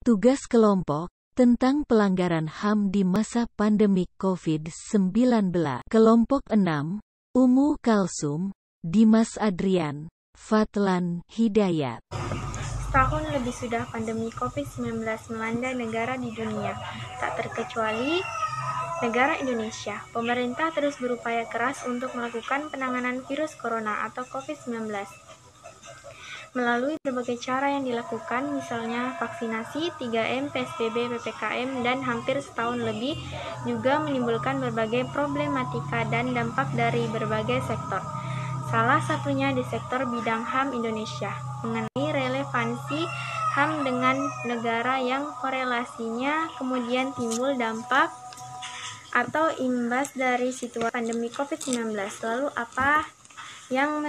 tugas kelompok tentang pelanggaran HAM di masa pandemi COVID-19. Kelompok 6, Umu Kalsum, Dimas Adrian, Fatlan Hidayat. Setahun lebih sudah pandemi COVID-19 melanda negara di dunia, tak terkecuali negara Indonesia. Pemerintah terus berupaya keras untuk melakukan penanganan virus corona atau COVID-19. Melalui berbagai cara yang dilakukan, misalnya vaksinasi, 3M, PSBB, PPKM, dan hampir setahun lebih, juga menimbulkan berbagai problematika dan dampak dari berbagai sektor. Salah satunya di sektor bidang HAM Indonesia, mengenai relevansi HAM dengan negara yang korelasinya kemudian timbul dampak atau imbas dari situasi pandemi COVID-19. Lalu apa yang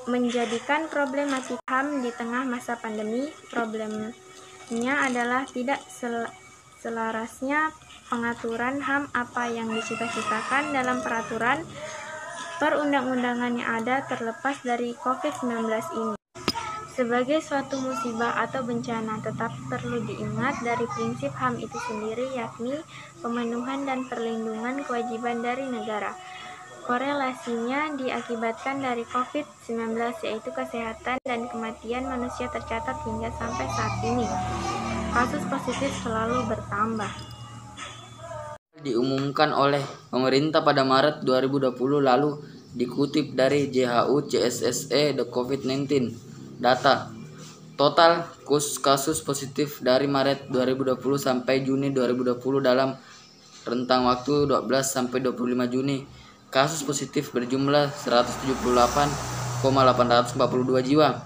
menjadikan problematik HAM di tengah masa pandemi? Problemnya adalah tidak selarasnya pengaturan HAM apa yang dicita-citakan dalam peraturan perundang-undangan yang ada terlepas dari COVID-19 ini. Sebagai suatu musibah atau bencana, tetap perlu diingat dari prinsip HAM itu sendiri, yakni pemenuhan dan perlindungan kewajiban dari negara. Korelasinya diakibatkan dari COVID-19, yaitu kesehatan dan kematian manusia tercatat hingga sampai saat ini. Kasus positif selalu bertambah. Diumumkan oleh pemerintah pada Maret 2020 lalu dikutip dari JHU CSSE The COVID-19 data. Total kasus positif dari Maret 2020 sampai Juni 2020 dalam rentang waktu 12 sampai 25 Juni. Kasus positif berjumlah 178,842 jiwa.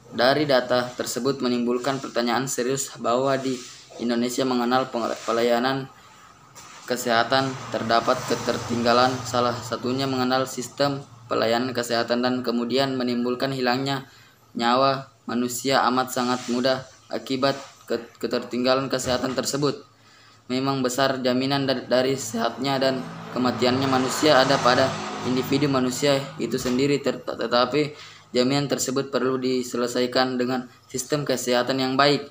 Dari data tersebut menimbulkan pertanyaan serius bahwa di Indonesia mengenal pelayanan kesehatan terdapat ketertinggalan, salah satunya mengenal sistem pelayanan kesehatan, dan kemudian menimbulkan hilangnya nyawa manusia amat sangat mudah akibat ketertinggalan kesehatan tersebut. Memang besar jaminan dari sehatnya dan kematiannya manusia ada pada individu manusia itu sendiri, tetapi jaminan tersebut perlu diselesaikan dengan sistem kesehatan yang baik.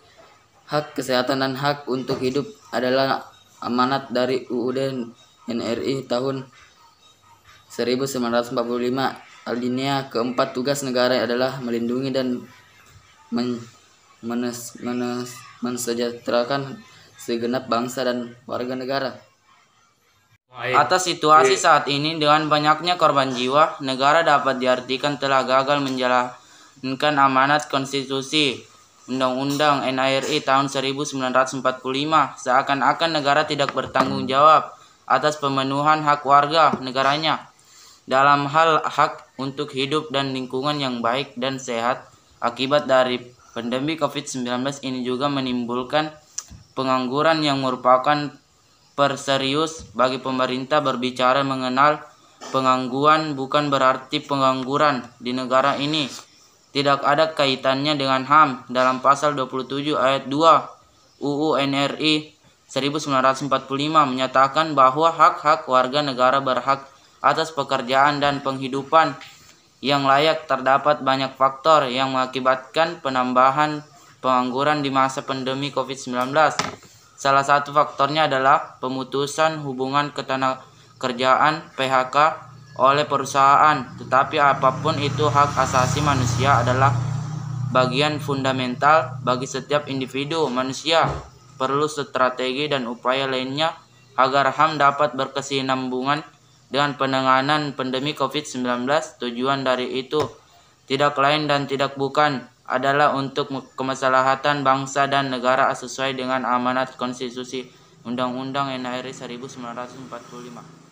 Hak kesehatan dan hak untuk hidup adalah amanat dari UUD NRI tahun 1945. Alinea keempat, tugas negara adalah melindungi dan mensejahterakan segenap bangsa dan warga negara. Atas situasi saat ini dengan banyaknya korban jiwa, negara dapat diartikan telah gagal menjalankan amanat konstitusi Undang-Undang NRI tahun 1945, seakan-akan negara tidak bertanggung jawab atas pemenuhan hak warga negaranya dalam hal hak untuk hidup dan lingkungan yang baik dan sehat. Akibat dari pandemi COVID-19 ini juga menimbulkan pengangguran yang merupakan perserius bagi pemerintah. Berbicara mengenal pengangguran bukan berarti pengangguran di negara ini tidak ada kaitannya dengan HAM. Dalam pasal 27 ayat 2 UU NRI 1945 menyatakan bahwa hak-hak warga negara berhak atas pekerjaan dan penghidupan yang layak. Terdapat banyak faktor yang mengakibatkan penambahan pengangguran di masa pandemi COVID-19. Salah satu faktornya adalah pemutusan hubungan ketenagakerjaan (PHK) oleh perusahaan. Tetapi apapun itu, hak asasi manusia adalah bagian fundamental bagi setiap individu manusia. Perlu strategi dan upaya lainnya agar HAM dapat berkesinambungan dengan penanganan pandemi COVID-19. Tujuan dari itu tidak lain dan tidak bukan adalah untuk kemaslahatan bangsa dan negara sesuai dengan amanat konstitusi Undang-Undang NRI 1945.